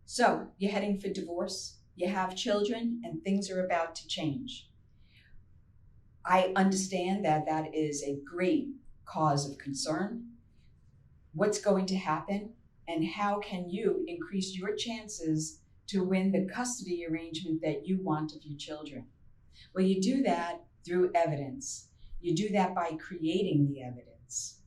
So you're heading for divorce, you have children, and things are about to change. I understand that that is a great cause of concern. What's going to happen, and how can you increase your chances to win the custody arrangement that you want of your children? Well, you do that through evidence. You do that by creating the evidence.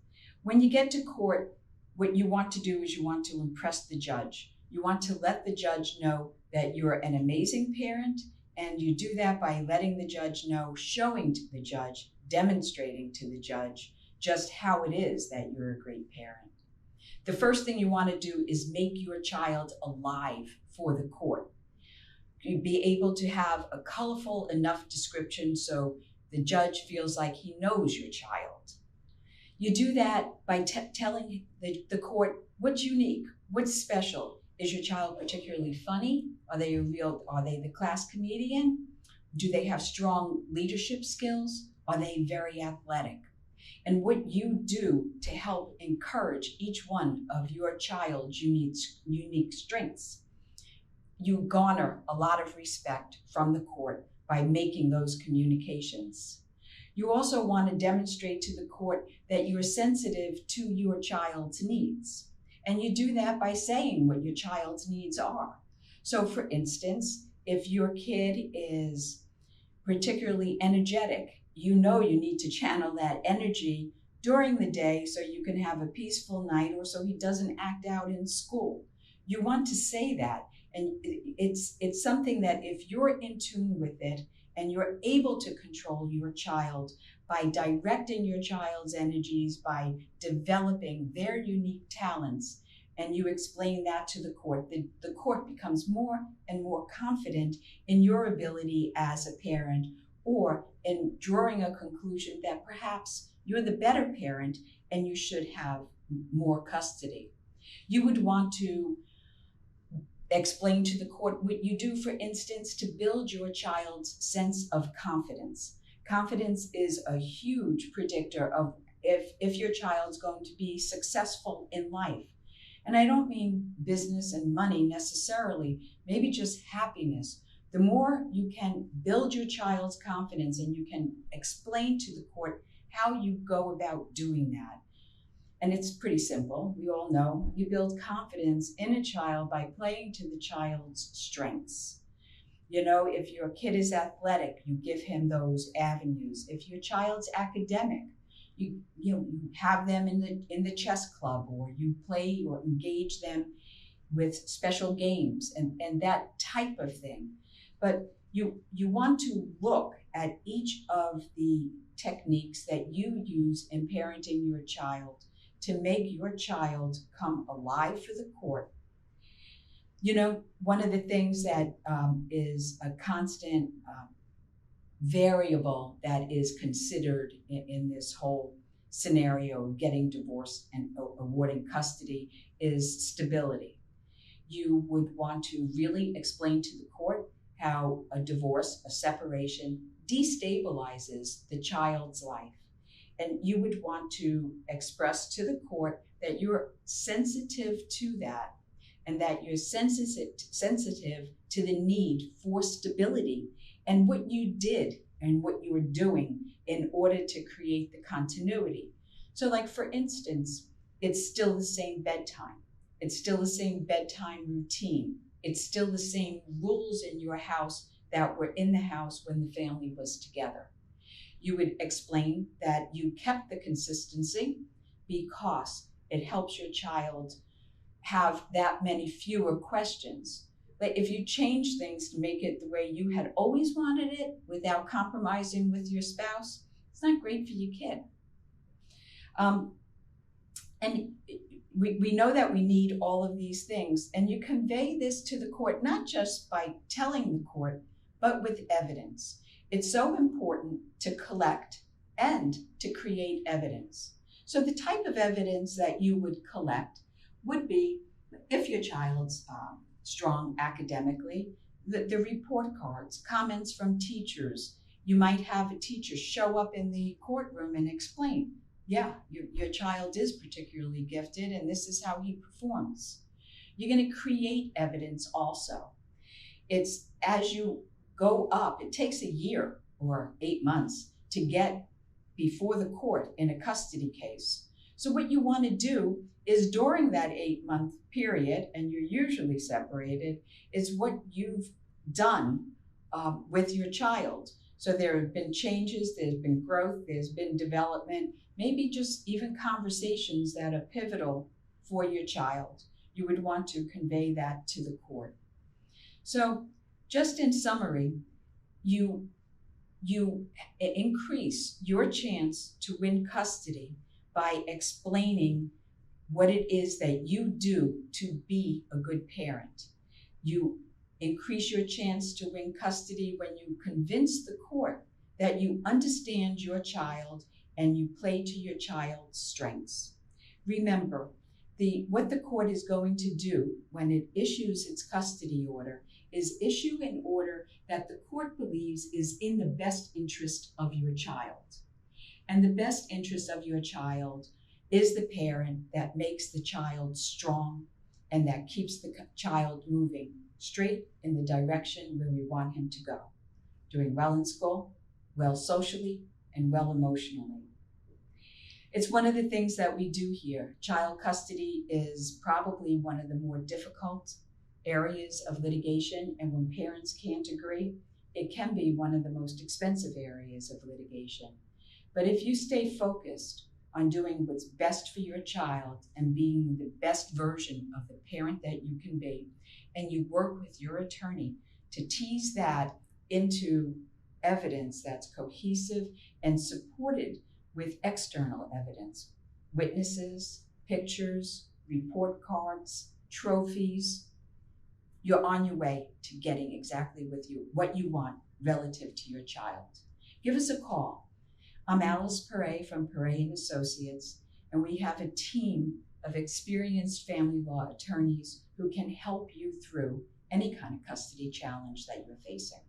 When you get to court, what you want to do is you want to impress the judge. You want to let the judge know that you're an amazing parent, and you do that by letting the judge know, showing to the judge, demonstrating to the judge just how it is that you're a great parent. The first thing you want to do is make your child alive for the court. You be able to have a colorful enough description so the judge feels like he knows your child. You do that by telling the court what's unique, what's special. Is your child particularly funny? Are they the class comedian? Do they have strong leadership skills? Are they very athletic? And what you do to help encourage each one of your child's unique strengths. You garner a lot of respect from the court by making those communications. You also want to demonstrate to the court that you're sensitive to your child's needs. And you do that by saying what your child's needs are. So for instance, if your kid is particularly energetic, you know you need to channel that energy during the day so you can have a peaceful night, or so he doesn't act out in school. You want to say that. And it's something that if you're in tune with it and you're able to control your child by directing your child's energies, by developing their unique talents, and you explain that to the court, the court becomes more and more confident in your ability as a parent, or in drawing a conclusion that perhaps you're the better parent and you should have more custody. You would want to explain to the court what you do, for instance, to build your child's sense of confidence. Confidence is a huge predictor of if your child's going to be successful in life. And I don't mean business and money necessarily, maybe just happiness. The more you can build your child's confidence and you can explain to the court how you go about doing that. And it's pretty simple. We all know you build confidence in a child by playing to the child's strengths. You know, if your kid is athletic, you give him those avenues. If your child's academic, you have them in the chess club, or you play or engage them with special games and that type of thing. But you want to look at each of the techniques that you use in parenting your child to make your child come alive for the court. You know, one of the things that is a constant variable that is considered in this whole scenario of getting divorced and awarding custody is stability. You would want to really explain to the court how a divorce, a separation, destabilizes the child's life. And you would want to express to the court that you're sensitive to that, and that you're sensitive to the need for stability and what you did and what you were doing in order to create the continuity. So like, for instance, it's still the same bedtime. It's still the same bedtime routine. It's still the same rules in your house that were in the house when the family was together. You would explain that you kept the consistency because it helps your child have that many fewer questions. But if you change things to make it the way you had always wanted it without compromising with your spouse, it's not great for your kid. And we know that we need all of these things, and you convey this to the court, not just by telling the court, but with evidence. It's so important to collect and to create evidence. So the type of evidence that you would collect would be, if your child's strong academically, the report cards, comments from teachers. You might have a teacher show up in the courtroom and explain, yeah, your child is particularly gifted and this is how he performs. You're going to create evidence also. It's as you go up, it takes a year or 8 months to get before the court in a custody case. So what you want to do is during that 8-month period, and you're usually separated, is what you've done with your child. So there have been changes, there's been growth, there's been development, maybe just even conversations that are pivotal for your child. You would want to convey that to the court. So just in summary, you increase your chance to win custody by explaining what it is that you do to be a good parent. You increase your chance to win custody when you convince the court that you understand your child and you play to your child's strengths. Remember, what the court is going to do when it issues its custody order is issue an order that the court believes is in the best interest of your child. And the best interest of your child is the parent that makes the child strong and that keeps the child moving straight in the direction where we want him to go, doing well in school, well socially, and well emotionally. It's one of the things that we do here. Child custody is probably one of the more difficult areas of litigation, and when parents can't agree, it can be one of the most expensive areas of litigation. But if you stay focused on doing what's best for your child and being the best version of the parent that you can be, and you work with your attorney to tease that into evidence that's cohesive and supported with external evidence, witnesses, pictures, report cards, trophies, you're on your way to getting exactly what you want relative to your child. Give us a call. I'm Alice Perret from Perret & Associates, and we have a team of experienced family law attorneys who can help you through any kind of custody challenge that you're facing.